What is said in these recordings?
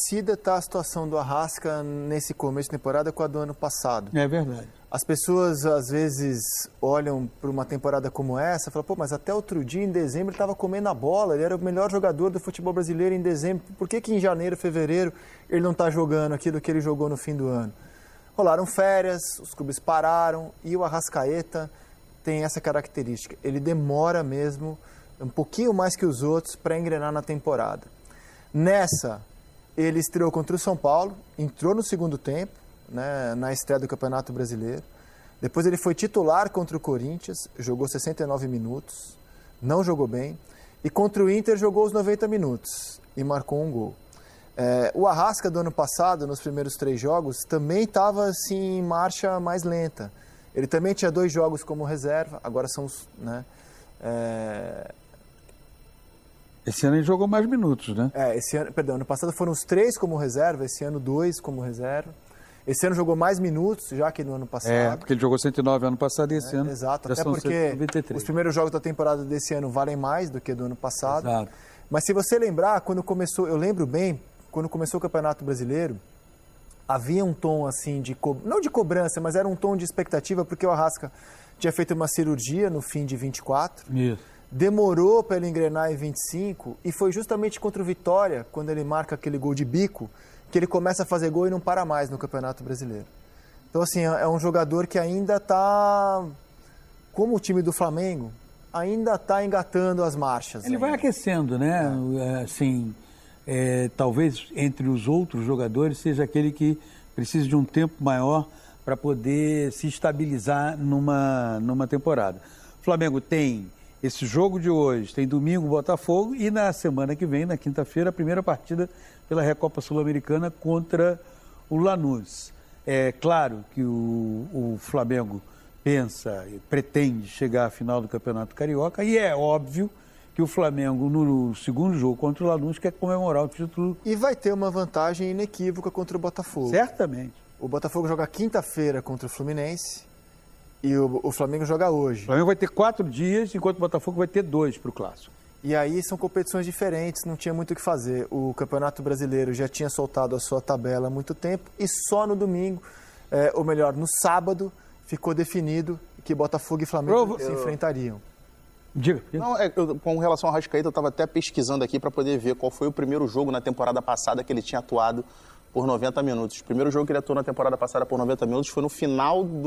parecida está a situação do Arrasca nesse começo de temporada com a do ano passado. É verdade. As pessoas, às vezes, olham para uma temporada como essa e falam, pô, mas até outro dia, em dezembro, ele estava comendo a bola, ele era o melhor jogador do futebol brasileiro em dezembro. Por que em janeiro, fevereiro, ele não está jogando aquilo que ele jogou no fim do ano? Rolaram férias, os clubes pararam e o Arrascaeta tem essa característica. Ele demora mesmo um pouquinho mais que os outros para engrenar na temporada. Nessa, ele estreou contra o São Paulo, entrou no segundo tempo, né, na estreia do Campeonato Brasileiro. Depois ele foi titular contra o Corinthians, jogou 69 minutos, não jogou bem. E contra o Inter jogou os 90 minutos e marcou um gol. O Arrasca do ano passado, nos primeiros 3 jogos, também estava assim, em marcha mais lenta. Ele também tinha 2 jogos como reserva, agora são os... Né, Esse ano ele jogou mais minutos, né? Ano passado foram os 3 como reserva, esse ano 2 como reserva. Esse ano jogou mais minutos, já que no ano passado. Porque ele jogou 109 ano passado e esse ano exato, já até são porque 193. os primeiros jogos da temporada desse ano valem mais do que do ano passado. Exato. Mas se você lembrar, quando começou, eu lembro bem, quando começou o Campeonato Brasileiro, havia um tom assim não de cobrança, mas era um tom de expectativa, porque o Arrasca tinha feito uma cirurgia no fim de 24. Isso. Demorou para ele engrenar em 25 e foi justamente contra o Vitória, quando ele marca aquele gol de bico, que ele começa a fazer gol e não para mais no Campeonato Brasileiro. Então, assim, é um jogador que ainda está, como o time do Flamengo, ainda está engatando as marchas. Ele vai aquecendo, né? Assim, talvez entre os outros jogadores seja aquele que precisa de um tempo maior para poder se estabilizar numa temporada. O Flamengo tem esse jogo de hoje, tem domingo Botafogo e na semana que vem, na quinta-feira, a primeira partida pela Recopa Sul-Americana contra o Lanús. É claro que o Flamengo pensa e pretende chegar à final do Campeonato Carioca e é óbvio que o Flamengo, no segundo jogo contra o Lanús, quer comemorar o título. E vai ter uma vantagem inequívoca contra o Botafogo. Certamente. O Botafogo joga quinta-feira contra o Fluminense e o Flamengo joga hoje. O Flamengo vai ter 4 dias, enquanto o Botafogo vai ter 2 para o Clássico. E aí são competições diferentes, não tinha muito o que fazer. O Campeonato Brasileiro já tinha soltado a sua tabela há muito tempo e só no domingo, ou melhor, no sábado, ficou definido que Botafogo e Flamengo se enfrentariam. Diga. Não, com relação ao Arrascaeta, eu estava até pesquisando aqui para poder ver qual foi o primeiro jogo na temporada passada que ele tinha atuado por 90 minutos. O primeiro jogo que ele atuou na temporada passada por 90 minutos foi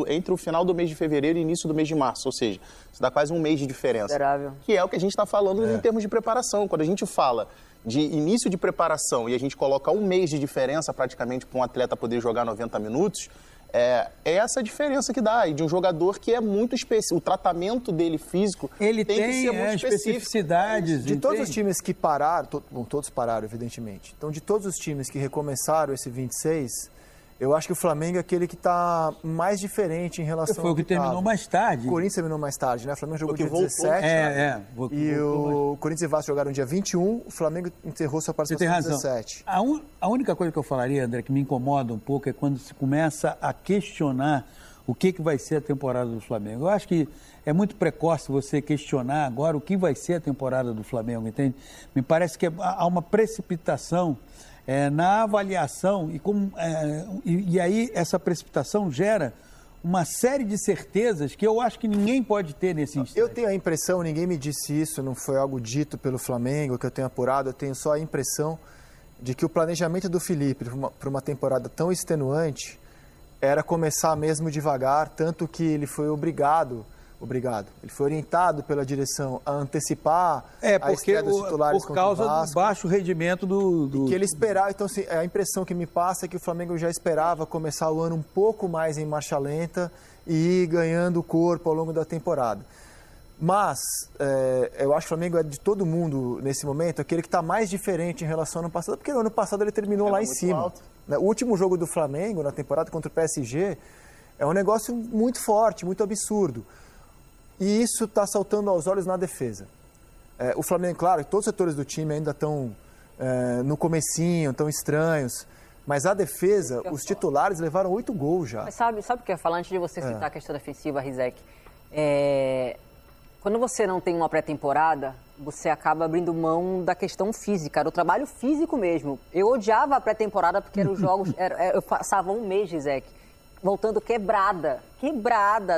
entre o final do mês de fevereiro e início do mês de março, ou seja, isso dá quase um mês de diferença. Considerável. Que é o que a gente está falando em termos de preparação. Quando a gente fala de início de preparação e a gente coloca um mês de diferença praticamente para um atleta poder jogar 90 minutos, é essa a diferença que dá. E de um jogador que é muito específico. O tratamento dele físico ele tem que ser muito especificidades. De todos os times que pararam, todos pararam, evidentemente. Então, de todos os times que recomeçaram esse 26, eu acho que o Flamengo é aquele que está mais diferente em relação Foi o que terminou mais tarde. O Corinthians terminou mais tarde, né? O Flamengo jogou dia voltou. 17. E o Corinthians e o Vasco jogaram dia 21. O Flamengo encerrou sua participação dia 17. A única coisa que eu falaria, André, que me incomoda um pouco é quando se começa a questionar o que vai ser a temporada do Flamengo. Eu acho que é muito precoce você questionar agora o que vai ser a temporada do Flamengo, entende? Me parece que há uma precipitação na avaliação e aí essa precipitação gera uma série de certezas que eu acho que ninguém pode ter nesse instante. Eu tenho a impressão, ninguém me disse isso, não foi algo dito pelo Flamengo que eu tenho apurado, eu tenho só a impressão de que o planejamento do Felipe para uma temporada tão extenuante era começar mesmo devagar, tanto que ele foi obrigado, ele foi orientado pela direção a antecipar a estreia dos titulares por causa do baixo rendimento do... E que ele esperava, então assim, a impressão que me passa é que o Flamengo já esperava começar o ano um pouco mais em marcha lenta e ir ganhando corpo ao longo da temporada. Mas eu acho que o Flamengo é de todo mundo nesse momento, aquele que está mais diferente em relação ao ano passado, porque no ano passado ele terminou lá em cima. Alto. O último jogo do Flamengo na temporada contra o PSG é um negócio muito forte, muito absurdo. E isso está saltando aos olhos na defesa. O Flamengo, claro, todos os setores do time ainda estão no comecinho, tão estranhos. Mas a defesa, os titulares levaram 8 gols já. Mas sabe o que eu ia falar antes de você citar a questão defensiva, Rizek? Quando você não tem uma pré-temporada, você acaba abrindo mão da questão física, do trabalho físico mesmo. Eu odiava a pré-temporada porque eram os jogos, eu passava um mês, Gisele, voltando quebrada,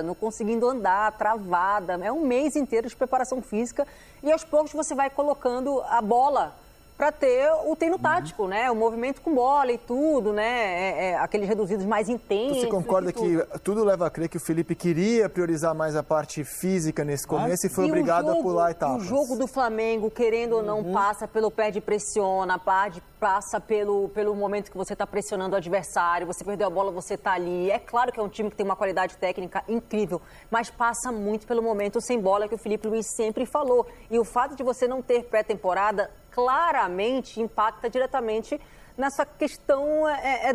não conseguindo andar, travada. É um mês inteiro de preparação física e aos poucos você vai colocando a bola para ter o treino tático, né? O movimento com bola e tudo, né? Aqueles reduzidos mais intensos. Você concorda que tudo leva a crer que o Felipe queria priorizar mais a parte física nesse começo e foi obrigado a pular etapas? O jogo do Flamengo, querendo ou não, passa pelo pé de pressiona, passa pelo momento que você está pressionando o adversário, você perdeu a bola, você está ali. É claro que é um time que tem uma qualidade técnica incrível, mas passa muito pelo momento sem bola que o Felipe Luiz sempre falou. E o fato de você não ter pré-temporada claramente impacta diretamente nessa questão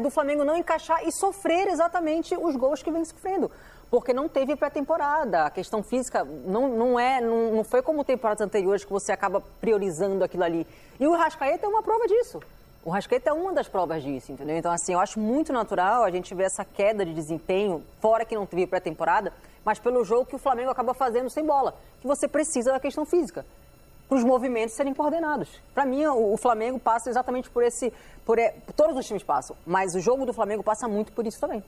do Flamengo não encaixar e sofrer exatamente os gols que vem sofrendo. Porque não teve pré-temporada. A questão física não foi como temporadas anteriores que você acaba priorizando aquilo ali. E o Arrascaeta é uma prova disso. O Arrascaeta é uma das provas disso, entendeu? Então, assim, eu acho muito natural a gente ver essa queda de desempenho, fora que não teve pré-temporada, mas pelo jogo que o Flamengo acaba fazendo sem bola, que você precisa da questão física, para os movimentos serem coordenados. Para mim, o Flamengo passa exatamente todos os times passam, mas o jogo do Flamengo passa muito por isso também.